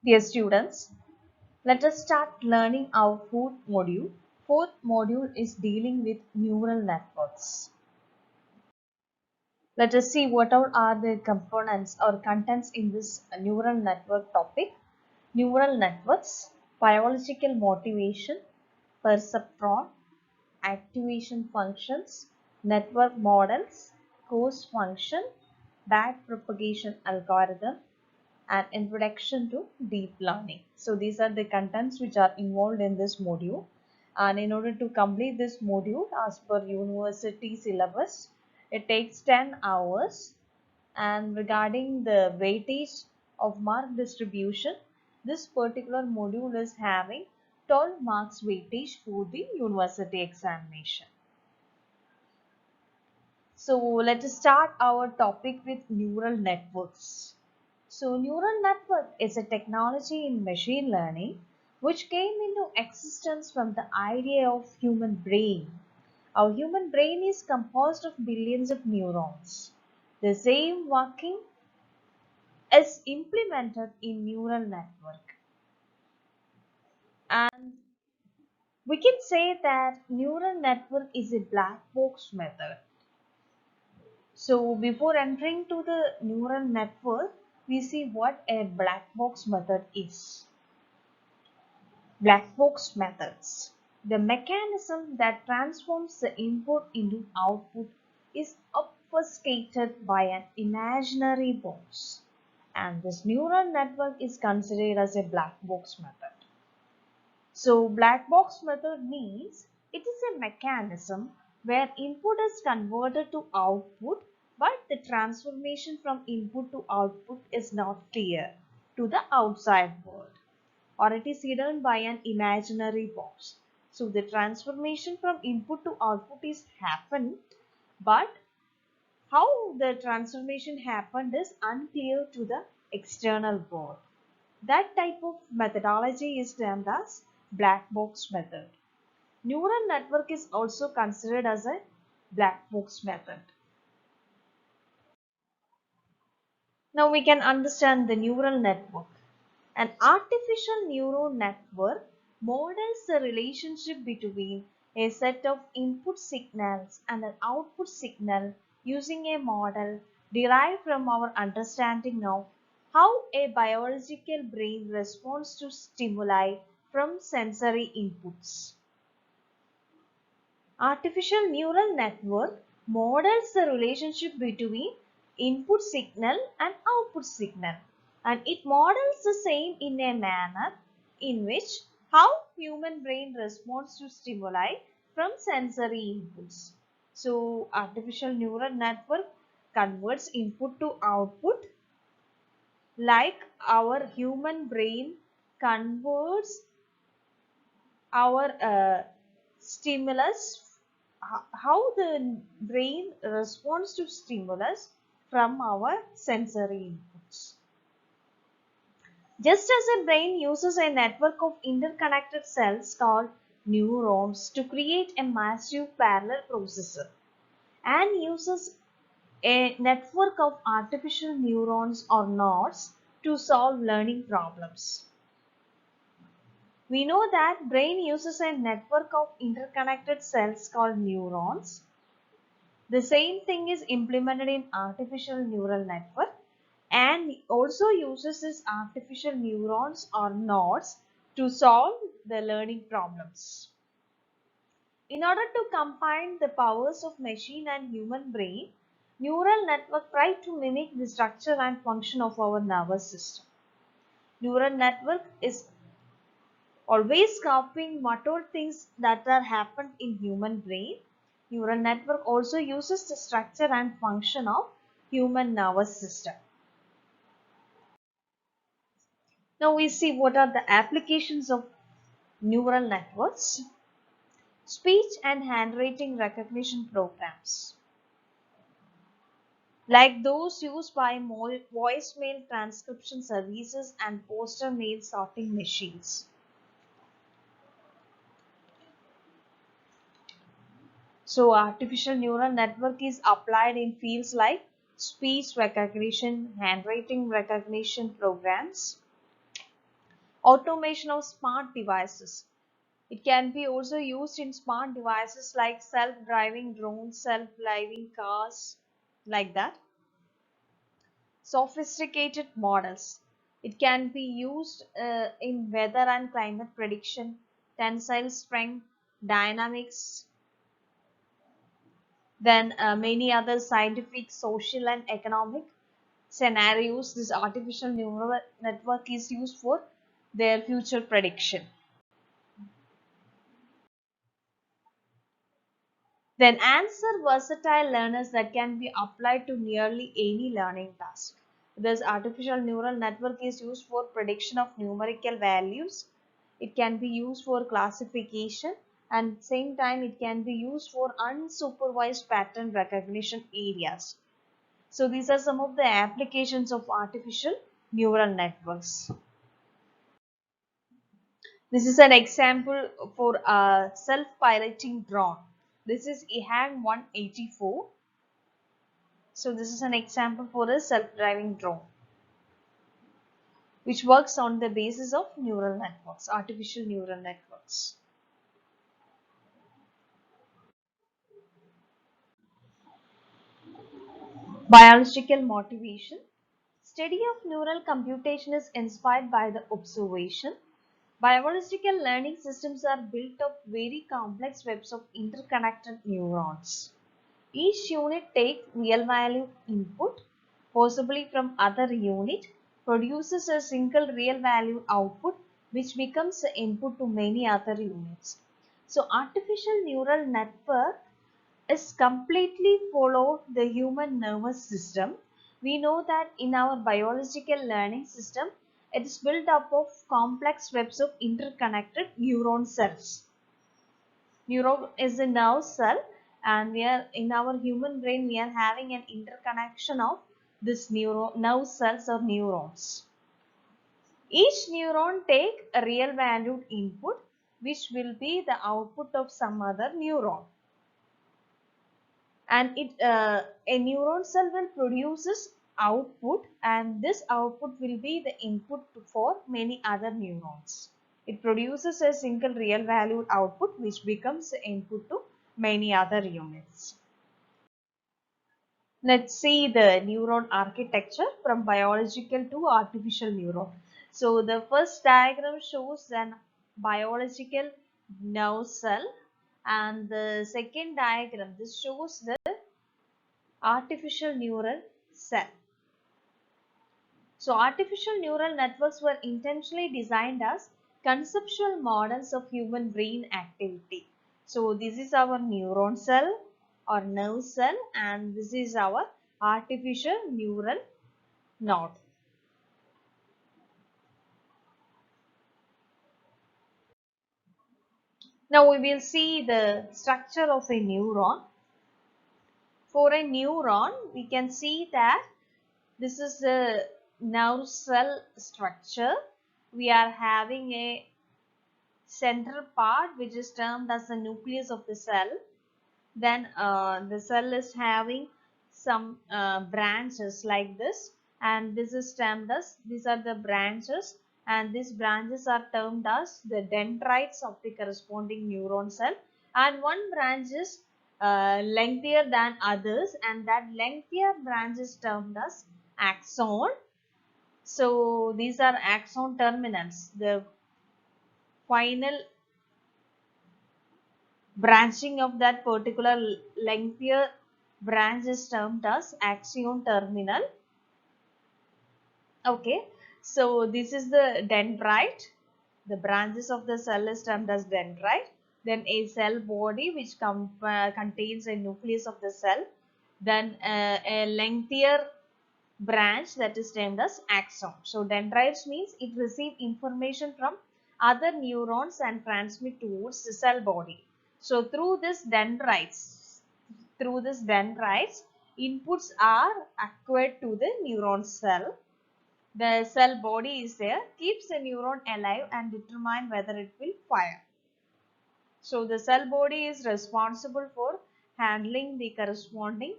Dear students, let us start learning our fourth module. Fourth module is dealing with neural networks. Let us see what all are the components or contents in this neural network topic. Neural networks, biological motivation, perceptron, activation functions, network models, cause function, backpropagation algorithm, and introduction to deep learning. So these are the contents which are involved in this module. And in order to complete this module as per university syllabus, it takes 10 hours. And regarding the weightage of mark distribution, this particular module is having 12 marks weightage for the university examination. So let us start our topic with neural networks. So neural network is a technology in machine learning which came into existence from the idea of human brain. Our human brain is composed of billions of neurons. The same working is implemented in neural network. And we can say that neural network is a black box method. So before entering to the neural network, we see what a black box method is. Black box methods. The mechanism that transforms the input into output is obfuscated by an imaginary box, and this neural network is considered as a black box method. So black box method means it is a mechanism where input is converted to output, but the transformation from input to output is not clear to the outside world, or it is hidden by an imaginary box. So the transformation from input to output is happened, but how the transformation happened is unclear to the external world. That type of methodology is termed as black box method. Neural network is also considered as a black box method. Now we can understand the neural network. An artificial neural network models the relationship between a set of input signals and an output signal using a model derived from our understanding of how a biological brain responds to stimuli from sensory inputs. Artificial neural network models the relationship between input signal and output signal, and it models the same in a manner in which how human brain responds to stimuli from sensory inputs. So artificial neural network converts input to output like our human brain converts our stimulus, how the brain responds to stimulus from our sensory inputs. Just as a brain uses a network of interconnected cells called neurons to create a massive parallel processor, and uses a network of artificial neurons or nodes to solve learning problems. We know that brain uses a network of interconnected cells called neurons. The same thing is implemented in artificial neural network, and also uses this artificial neurons or nodes to solve the learning problems. In order to combine the powers of machine and human brain, neural network try to mimic the structure and function of our nervous system. Neural network is always copying what all things that are happened in human brain. Neural network also uses the structure and function of human nervous system. Now we see what are the applications of neural networks. Speech and handwriting recognition programs, like those used by voicemail transcription services and poster mail sorting machines. So artificial neural network is applied in fields like speech recognition, handwriting recognition programs. Automation of smart devices. It can be also used in smart devices like self-driving drones, self-driving cars, like that. Sophisticated models. It can be used in weather and climate prediction, tensile strength, dynamics, then many other scientific, social and economic scenarios. This artificial neural network is used for their future prediction. Then answer versatile learners that can be applied to nearly any learning task. This artificial neural network is used for prediction of numerical values. It can be used for classification, and at the same time it can be used for unsupervised pattern recognition areas. So these are some of the applications of artificial neural networks. This is an example for a self-piloting drone. This is EHang 184. So this is an example for a self-driving drone, which works on the basis of neural networks, artificial neural networks. Biological motivation. Study of neural computation is inspired by the observation. Biological learning systems are built of very complex webs of interconnected neurons. Each unit takes real value input, possibly from other unit, produces a single real value output which becomes the input to many other units. So artificial neural network is completely follow the human nervous system. We know that in our biological learning system, it is built up of complex webs of interconnected neuron cells. Neuron is a nerve cell, and we are in our human brain we are having an interconnection of this nerve cells or neurons. Each neuron take a real valued input which will be the output of some other neuron, and a neuron cell will produces output, and this output will be the input for many other neurons. It produces a single real valued output which becomes the input to many other units. Let's see the neuron architecture from biological to artificial neuron. So the first diagram shows an biological nerve cell, and the second diagram this shows the artificial neural cell. So artificial neural networks were intentionally designed as conceptual models of human brain activity. So this is our neuron cell or nerve cell, and this is our artificial neural node. Now we will see the structure of a neuron. For a neuron, we can see that this is the nerve cell structure. We are having a central part which is termed as the nucleus of the cell. Then the cell is having some branches like this, and this is termed as, these are the branches, and these branches are termed as the dendrites of the corresponding neuron cell, and one branch is lengthier than others, and that lengthier branch is termed as axon. So these are axon terminals. The final branching of that particular lengthier branch is termed as axon terminal. Okay, so this is the dendrite. The branches of the cell is termed as dendrite. Then a cell body which contains a nucleus of the cell. Then a lengthier branch that is termed as axon. So dendrites means it receives information from other neurons and transmit towards the cell body. So through this dendrites, inputs are acquired to the neuron cell. The cell body is there, keeps the neuron alive and determine whether it will fire. So the cell body is responsible for handling the corresponding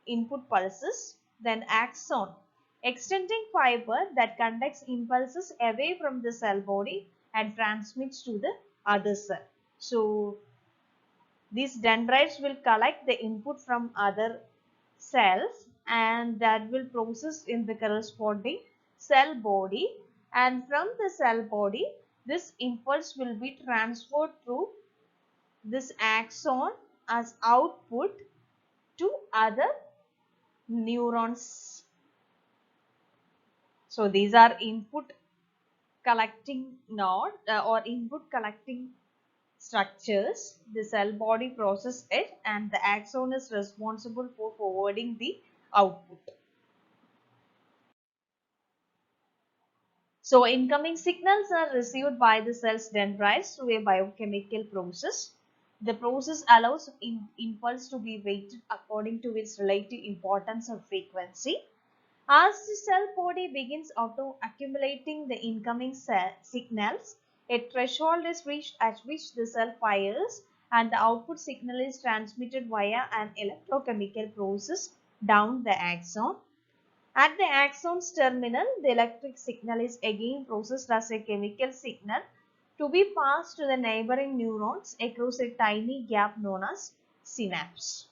input pulses. Then axon. extending fiber that conducts impulses away from the cell body and transmits to the other cell. So these dendrites will collect the input from other cells and that will process in the corresponding cell body, and from the cell body this impulse will be transferred through this axon as output to other neurons. So these are input collecting node or input collecting structures. The cell body processes it and the axon is responsible for forwarding the output. So incoming signals are received by the cell's dendrites through a biochemical process. The process allows impulse to be weighted according to its relative importance or frequency. As the cell body begins auto accumulating the incoming signals, a threshold is reached at which the cell fires and the output signal is transmitted via an electrochemical process down the axon. At the axon's terminal, the electric signal is again processed as a chemical signal to be passed to the neighboring neurons across a tiny gap known as synapse.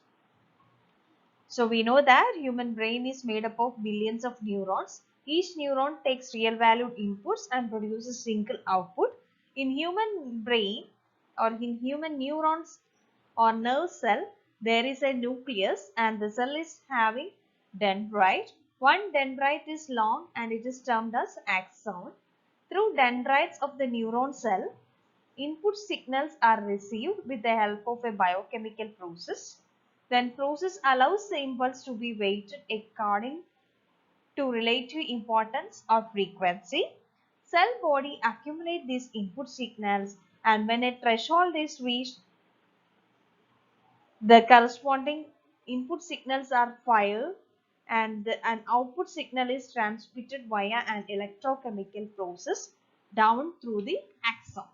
So we know that human brain is made up of billions of neurons. Each neuron takes real valued inputs and produces single output. In human brain or in human neurons or nerve cell, there is a nucleus and the cell is having dendrite. One dendrite is long and it is termed as axon. Through dendrites of the neuron cell, input signals are received with the help of a biochemical process. Then process allows the impulse to be weighted according to relative importance or frequency. Cell body accumulate these input signals and when a threshold is reached, the corresponding input signals are fired and an output signal is transmitted via an electrochemical process down through the axon.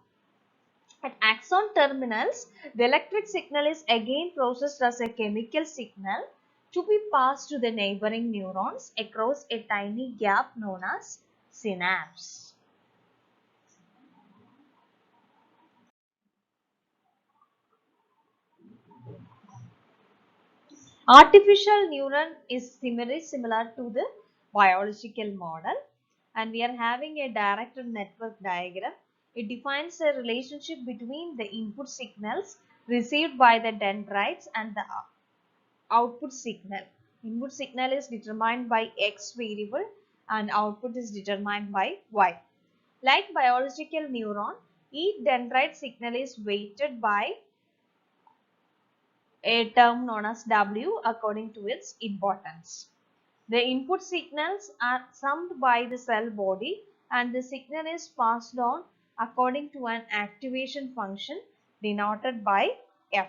At axon terminals, the electric signal is again processed as a chemical signal to be passed to the neighboring neurons across a tiny gap known as synapse. Artificial neuron is similar to the biological model, and we are having a directed network diagram. It defines a relationship between the input signals received by the dendrites and the output signal. Input signal is determined by X variable and output is determined by Y. Like biological neuron, each dendrite signal is weighted by a term known as W according to its importance. The input signals are summed by the cell body and the signal is passed on according to an activation function denoted by F.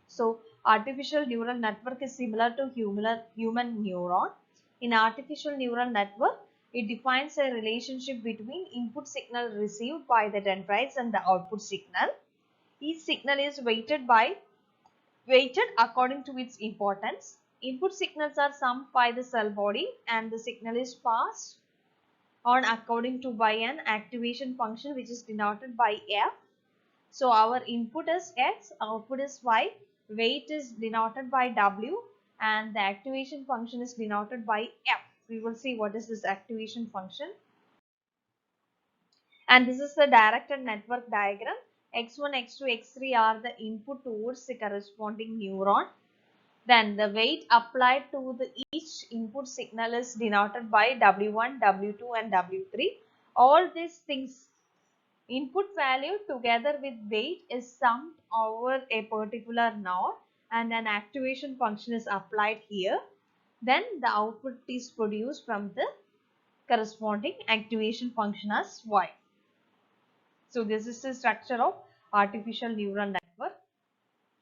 So, artificial neural network is similar to human neuron. In artificial neural network, it defines a relationship between input signal received by the dendrites and the output signal. Each signal is weighted according to its importance. Input signals are summed by the cell body and the signal is passed on according to by an activation function which is denoted by F. So our input is X, output is Y, weight is denoted by W and the activation function is denoted by F. We will see what is this activation function. And this is the directed network diagram. X1, X2, X3 are the input towards the corresponding neuron. Then the weight applied to each input signal is denoted by W1, W2 and W3. All these things, input value together with weight is summed over a particular node and an activation function is applied here. Then the output is produced from the corresponding activation function as Y. So this is the structure of artificial neural network.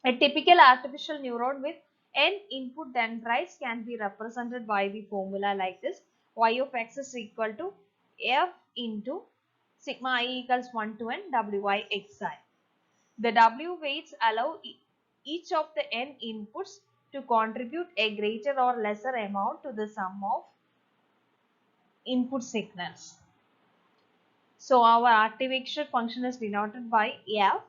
A typical artificial neuron with n input dendrites can be represented by the formula like this. Y of x is equal to f into sigma I equals 1 to n wi xi. The w weights allow each of the n inputs to contribute a greater or lesser amount to the sum of input signals. So our artificial function is denoted by f,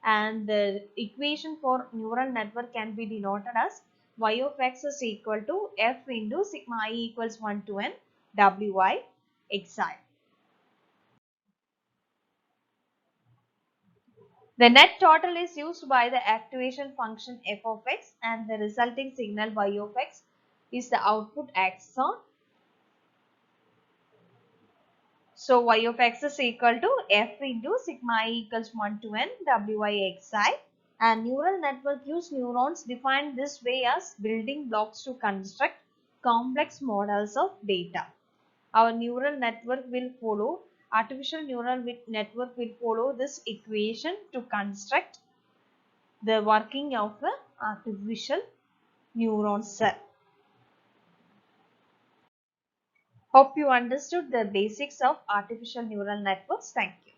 and the equation for neural network can be denoted as y of x is equal to f into sigma I equals 1 to n wi xi. The net total is used by the activation function f of x, and the resulting signal y of x is the output axon. So y of x is equal to f into sigma I equals 1 to n wi xi, and neural network use neurons defined this way as building blocks to construct complex models of data. Our neural network will follow, artificial neural network will follow this equation to construct the working of the artificial neuron cell. Hope you understood the basics of artificial neural networks. Thank you.